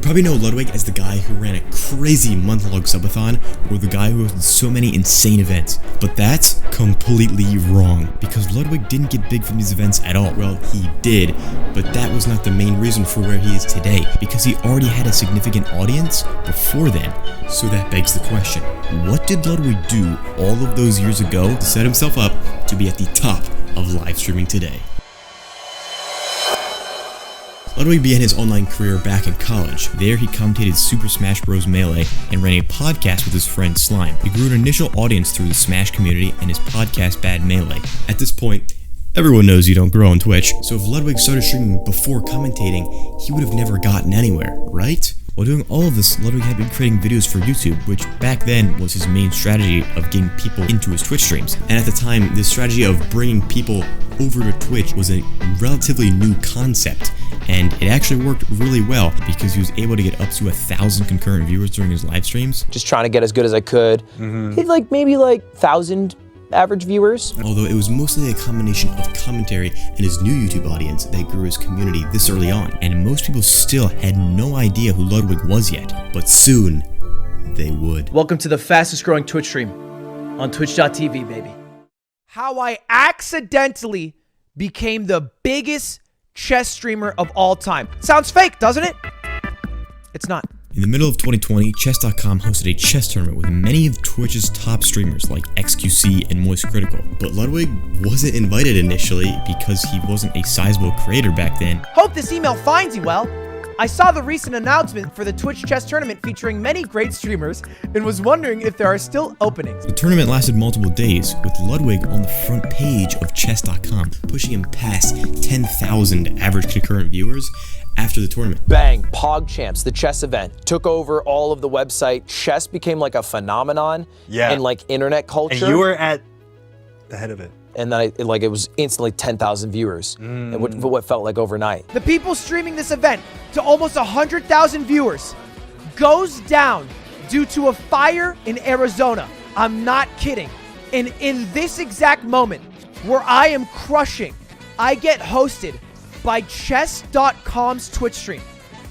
probably know Ludwig as the guy who ran a crazy month-long Subathon, or the guy who hosted so many insane events. But that's completely wrong, because Ludwig didn't get big from these events at all. Well, he did, but that was not the main reason for where he is today, because he already had a significant audience before then. So that begs the question, what did Ludwig do all of those years ago to set himself up to be at the top of live streaming today? Ludwig began his online career back in college. There he commentated Super Smash Bros. Melee and ran a podcast with his friend Slime. He grew an initial audience through the Smash community and his podcast Bad Melee. At this point, everyone knows you don't grow on Twitch, so if Ludwig started streaming before commentating, he would have never gotten anywhere, right? While doing all of this, Ludwig had been creating videos for YouTube, which back then was his main strategy of getting people into his Twitch streams. And at the time, this strategy of bringing people over to Twitch was a relatively new concept, and it actually worked really well because he was able to get up to 1,000 concurrent viewers during his live streams. Just trying to get as good as I could. Hit maybe 1,000 average viewers. Although it was mostly a combination of commentary and his new YouTube audience that grew his community this early on, and most people still had no idea who Ludwig was yet, but soon they would. Welcome to the fastest growing Twitch stream on twitch.tv, baby. How I accidentally became the biggest chess streamer of all time. Sounds fake, doesn't it? It's not. In the middle of 2020, Chess.com hosted a chess tournament with many of Twitch's top streamers like XQC and Moist Critical. But Ludwig wasn't invited initially because he wasn't a sizable creator back then. Hope this email finds you well. I saw the recent announcement for the Twitch chess tournament featuring many great streamers and was wondering if there are still openings. The tournament lasted multiple days, with Ludwig on the front page of Chess.com, pushing him past 10,000 average concurrent viewers after the tournament. Bang, PogChamps, the chess event, took over all of the website. Chess became like a phenomenon in internet culture. And you were at the head of it. And then it was instantly 10,000 viewers, and what felt like overnight. The people streaming this event to almost 100,000 viewers goes down due to a fire in Arizona. I'm not kidding. And in this exact moment where I am crushing, I get hosted by chess.com's Twitch stream.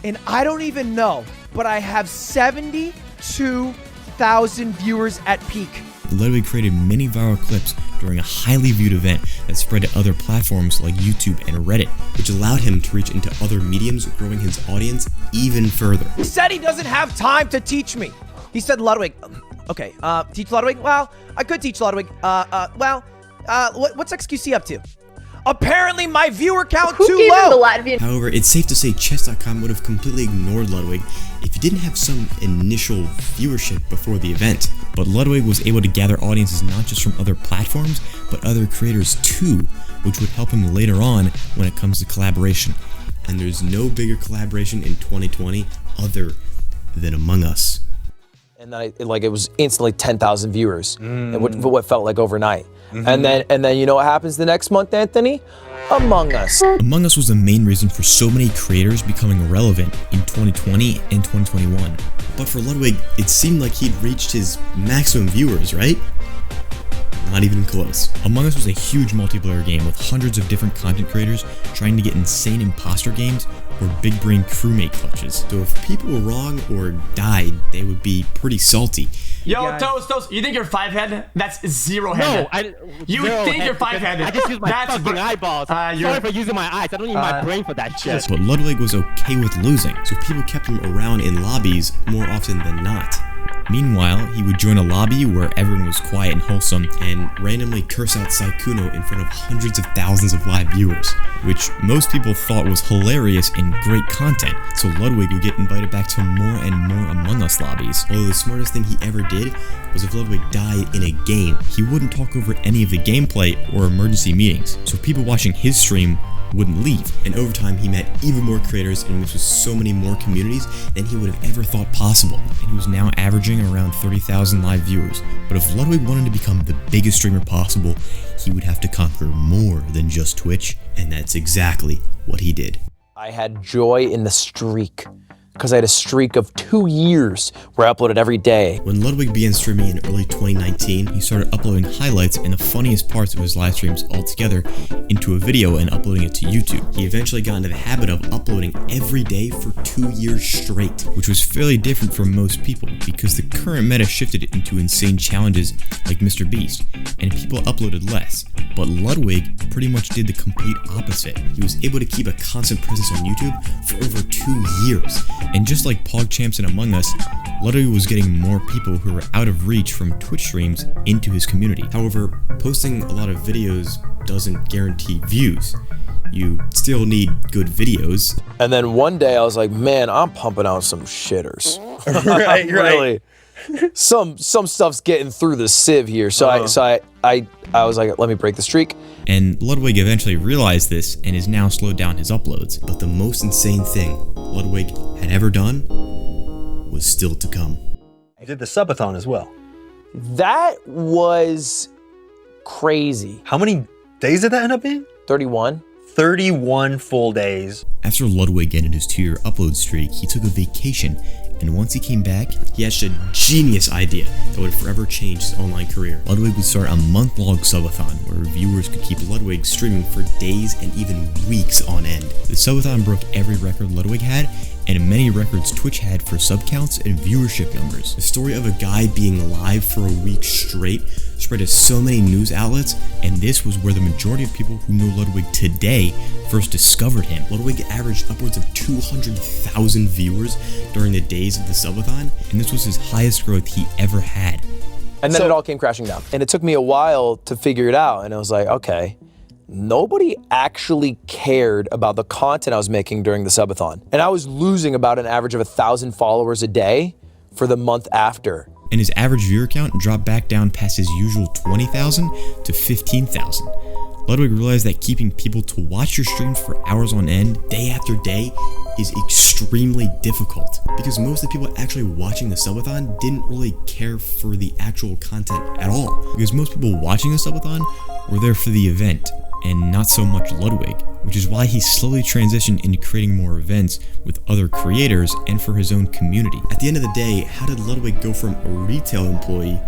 And I don't even know, but I have 72,000 viewers at peak. Ludwig created many viral clips during a highly viewed event that spread to other platforms like YouTube and Reddit, which allowed him to reach into other mediums, growing his audience even further. He said he doesn't have time to teach me. He said, Ludwig, okay, teach Ludwig? Well, I could teach Ludwig. What's XQC up to? Apparently my viewer count too low. However, it's safe to say Chess.com would have completely ignored Ludwig if he didn't have some initial viewership before the event. But Ludwig was able to gather audiences not just from other platforms, but other creators too, which would help him later on when it comes to collaboration. And there's no bigger collaboration in 2020 other than AmongUS. And then it was instantly 10,000 viewers, and what felt like overnight. And then you know what happens the next month, Anthony? AmongUS. AmongUS was the main reason for so many creators becoming relevant in 2020 and 2021. But for Ludwig, it seemed like he'd reached his maximum viewers, right? Not even close. AmongUS was a huge multiplayer game with hundreds of different content creators trying to get insane imposter games or big brain crewmate clutches. So if people were wrong or died, they would be pretty salty. Yo, Toast, you think you're 5-head? That's 0-head. No, you think you're 5-headed. I just use my fucking eyeballs. Sorry for using my eyes. I don't need my brain for that shit. But Ludwig was okay with losing, so people kept him around in lobbies more often than not. Meanwhile, he would join a lobby where everyone was quiet and wholesome and randomly curse out Saikuno in front of hundreds of thousands of live viewers, which most people thought was hilarious and great content, so Ludwig would get invited back to more and more AmongUS lobbies. Although the smartest thing he ever did was if Ludwig died in a game, he wouldn't talk over any of the gameplay or emergency meetings, so people watching his stream wouldn't leave. And over time, he met even more creators and mixed with so many more communities than he would have ever thought possible. And he was now averaging around 30,000 live viewers. But if Ludwig wanted to become the biggest streamer possible, he would have to conquer more than just Twitch, and that's exactly what he did. I had joy in the streak. because I had a streak of 2 years where I uploaded every day. When Ludwig began streaming in early 2019, he started uploading highlights and the funniest parts of his live streams all together into a video and uploading it to YouTube. He eventually got into the habit of uploading every day for 2 years straight, which was fairly different from most people because the current meta shifted into insane challenges like Mr. Beast, and people uploaded less. But Ludwig pretty much did the complete opposite. He was able to keep a constant presence on YouTube for over 2 years. And just like PogChamps and AmongUS, Ludwig was getting more people who were out of reach from Twitch streams into his community. However, posting a lot of videos doesn't guarantee views. You still need good videos. And then one day I was like, man, I'm pumping out some shitters. Right. Really. Some stuff's getting through the sieve here. So I was like, let me break the streak. And Ludwig eventually realized this and has now slowed down his uploads. But the most insane thing Ludwig had ever done was still to come. You did the Subathon as well. That was crazy. How many days did that end up being? 31. 31 full days. After Ludwig ended his 2-year upload streak, he took a vacation, and once he came back, he hatched a genius idea that would forever change his online career. Ludwig would start a month-long subathon where viewers could keep Ludwig streaming for days and even weeks on end. The subathon broke every record Ludwig had, and many records Twitch had for sub counts and viewership numbers. The story of a guy being alive for a week straight spread to so many news outlets, and this was where the majority of people who know Ludwig today first discovered him. Ludwig averaged upwards of 200,000 viewers during the days of the subathon, and this was his highest growth he ever had. And then it all came crashing down. And it took me a while to figure it out, and I was like, okay, nobody actually cared about the content I was making during the subathon. And I was losing about an average of 1,000 followers a day for the month after. And his average viewer count dropped back down past his usual 20,000 to 15,000. Ludwig realized that keeping people to watch your streams for hours on end, day after day, is extremely difficult because most of the people actually watching the subathon didn't really care for the actual content at all. Because most people watching the subathon were there for the event and not so much Ludwig, which is why he slowly transitioned into creating more events with other creators and for his own community. At the end of the day, how did Ludwig go from a retail employee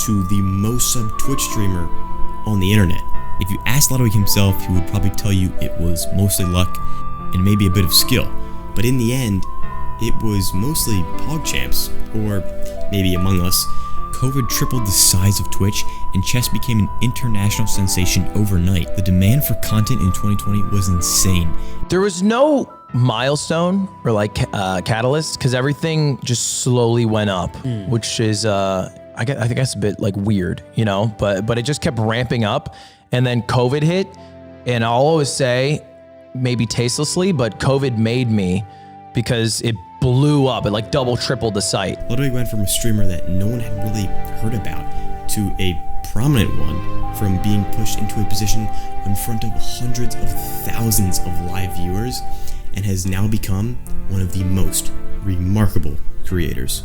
to the most sub Twitch streamer on the internet? If you asked Ludwig himself, he would probably tell you it was mostly luck and maybe a bit of skill. But in the end, it was mostly PogChamps, or maybe AmongUS. COVID tripled the size of Twitch, and chess became an international sensation overnight. The demand for content in 2020 was insane. There was no milestone or like catalyst because everything just slowly went up, which is I think that's a bit like weird, you know, but it just kept ramping up, and then COVID hit, and I'll always say, maybe tastelessly, but COVID made me because it blew up. It like double, tripled the site. Ludwig went from a streamer that no one had really heard about to a prominent one, from being pushed into a position in front of hundreds of thousands of live viewers, and has now become one of the most remarkable creators.